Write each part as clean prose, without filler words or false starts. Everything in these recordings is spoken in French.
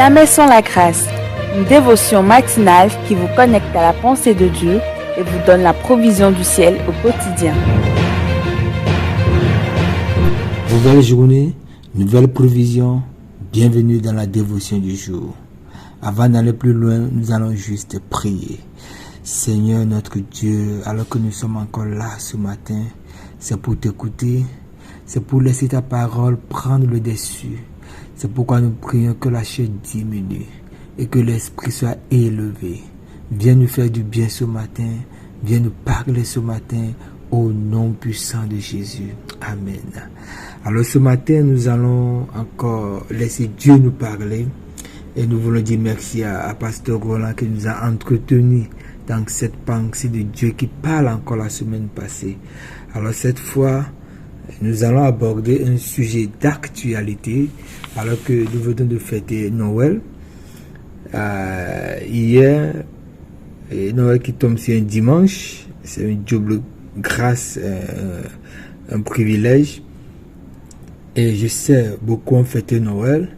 Jamais sans la grâce, une dévotion matinale qui vous connecte à la pensée de Dieu et vous donne la provision du ciel au quotidien. Nouvelle journée, nouvelle provision, bienvenue dans la dévotion du jour. Avant d'aller plus loin, nous allons juste prier. Seigneur notre Dieu, alors que nous sommes encore là ce matin, c'est pour t'écouter, c'est pour laisser ta parole prendre le dessus. C'est pourquoi nous prions que la chair diminue et que l'esprit soit élevé. Viens nous faire du bien ce matin, viens nous parler ce matin au nom puissant de Jésus. Amen. Alors ce matin, nous allons encore laisser Dieu nous parler et nous voulons dire merci à Pasteur Roland qui nous a entretenus dans cette pensée de Dieu qui parle encore la semaine passée. Alors cette fois, nous allons aborder un sujet d'actualité alors que nous venons de fêter Noël. Hier, Noël qui tombe sur un dimanche, c'est une double grâce, un privilège. Et je sais, beaucoup ont fêté Noël,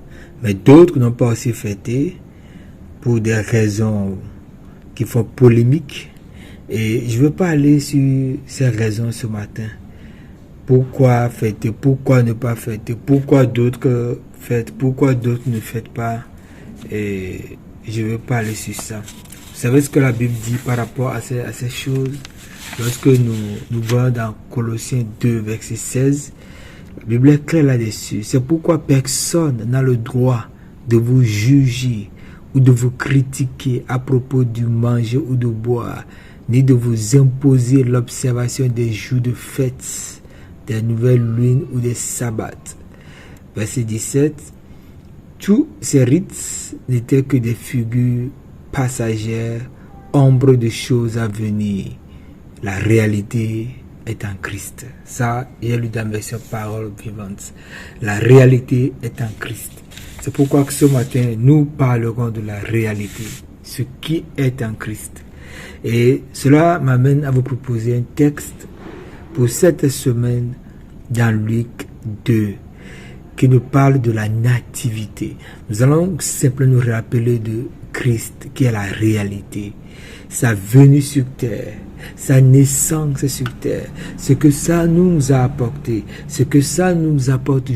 mais d'autres n'ont pas aussi fêté pour des raisons qui font polémique. Et je ne veux pas aller sur ces raisons ce matin. Pourquoi fêter, pourquoi ne pas fêter, pourquoi d'autres fêtent, pourquoi d'autres ne fêtent pas. Et je ne veux pas aller sur ça. Vous savez ce que la Bible dit par rapport à ces choses? Lorsque nous voyons dans Colossiens 2, verset 16, la Bible est claire là-dessus. C'est pourquoi personne n'a le droit de vous juger ou de vous critiquer à propos du manger ou de boire, ni de vous imposer l'observation des jours de fête, des nouvelles lunes ou des sabbats. Verset 17. Tous ces rites n'étaient que des figures passagères, ombre de choses à venir. La réalité est en Christ. Ça, il y a lu dans la version parole vivante. La réalité est en Christ. C'est pourquoi que ce matin, nous parlerons de la réalité, ce qui est en Christ. Et cela m'amène à vous proposer un texte pour cette semaine dans Luc 2, qui nous parle de la nativité. Nous allons simplement nous rappeler de Christ, qui est la réalité, sa venue sur terre, sa naissance sur terre, ce que ça nous a apporté, ce que ça nous apporte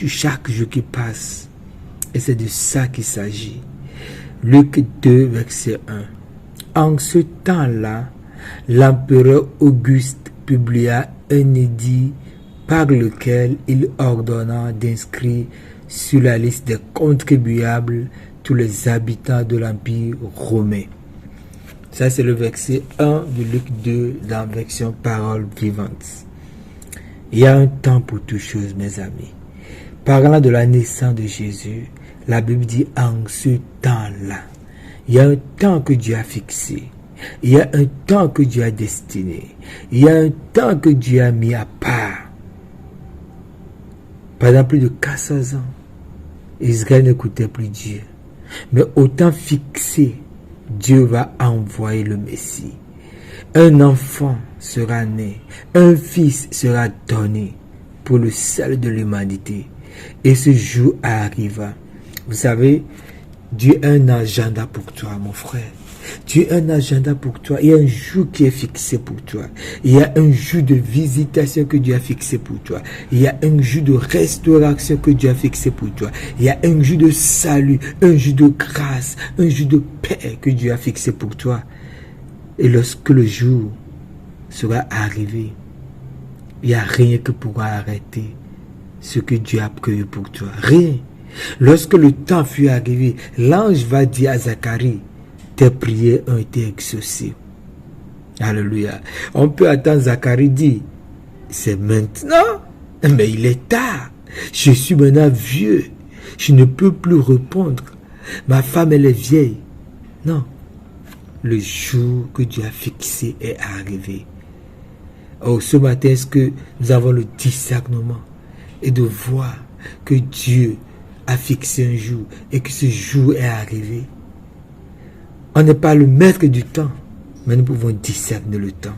chaque jour qui passe. Et c'est de ça qu'il s'agit. Luc 2, verset 1. En ce temps-là, l'empereur Auguste publia un édit par lequel il ordonna d'inscrire sur la liste des contribuables tous les habitants de l'Empire romain. Ça, c'est le verset 1 de Luc 2 dans la version parole vivante. Il y a un temps pour toutes choses, mes amis. Parlant de la naissance de Jésus, la Bible dit en ce temps-là. Il y a un temps que Dieu a fixé. Il y a un temps que Dieu a destiné. Il y a un temps que Dieu a mis à part. Pendant plus de 400 ans, Israël n'écoutait plus Dieu. Mais au temps fixé, Dieu va envoyer le Messie. Un enfant sera né, un fils sera donné pour le salut de l'humanité. Et ce jour arriva. Vous savez, Dieu a un agenda pour toi, mon frère. Dieu a un agenda pour toi. Il y a un jour qui est fixé pour toi. Il y a un jour de visitation que Dieu a fixé pour toi. Il y a un jour de restauration que Dieu a fixé pour toi. Il y a un jour de salut, un jour de grâce, un jour de paix que Dieu a fixé pour toi. Et lorsque le jour sera arrivé, il n'y a rien qui pourra arrêter ce que Dieu a prévu pour toi. Rien. Lorsque le temps fut arrivé, l'ange va dire à Zacharie, tes prières ont été exaucées. Alléluia. On peut attendre Zacharie dit, c'est maintenant, mais il est tard. Je suis maintenant vieux. Je ne peux plus répondre. Ma femme, elle est vieille. Non. Le jour que Dieu a fixé est arrivé. Oh, ce matin, est-ce que nous avons le discernement et de voir que Dieu a fixé un jour et que ce jour est arrivé? On n'est pas le maître du temps, mais nous pouvons discerner le temps.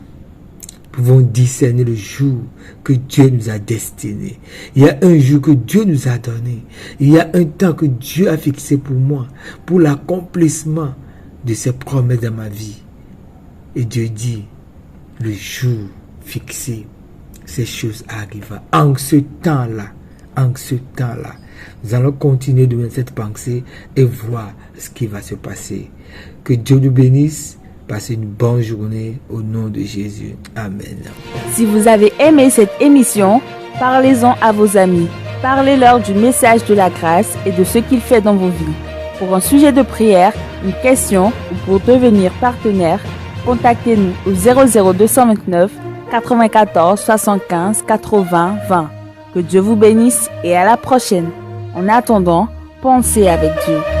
pouvons discerner le jour que Dieu nous a destiné. Il y a un jour que Dieu nous a donné. Il y a un temps que Dieu a fixé pour moi, pour l'accomplissement de ses promesses dans ma vie. Et Dieu dit, le jour fixé, ces choses arrivent. En ce temps-là, nous allons continuer de cette pensée et voir ce qui va se passer. Que Dieu nous bénisse. Passez une bonne journée au nom de Jésus. Amen. Si vous avez aimé cette émission, parlez-en à vos amis. Parlez-leur du message de la grâce et de ce qu'il fait dans vos vies. Pour un sujet de prière, une question ou pour devenir partenaire, contactez-nous au 00229 94 75 80 20. Que Dieu vous bénisse et à la prochaine. En attendant, pensez avec Dieu.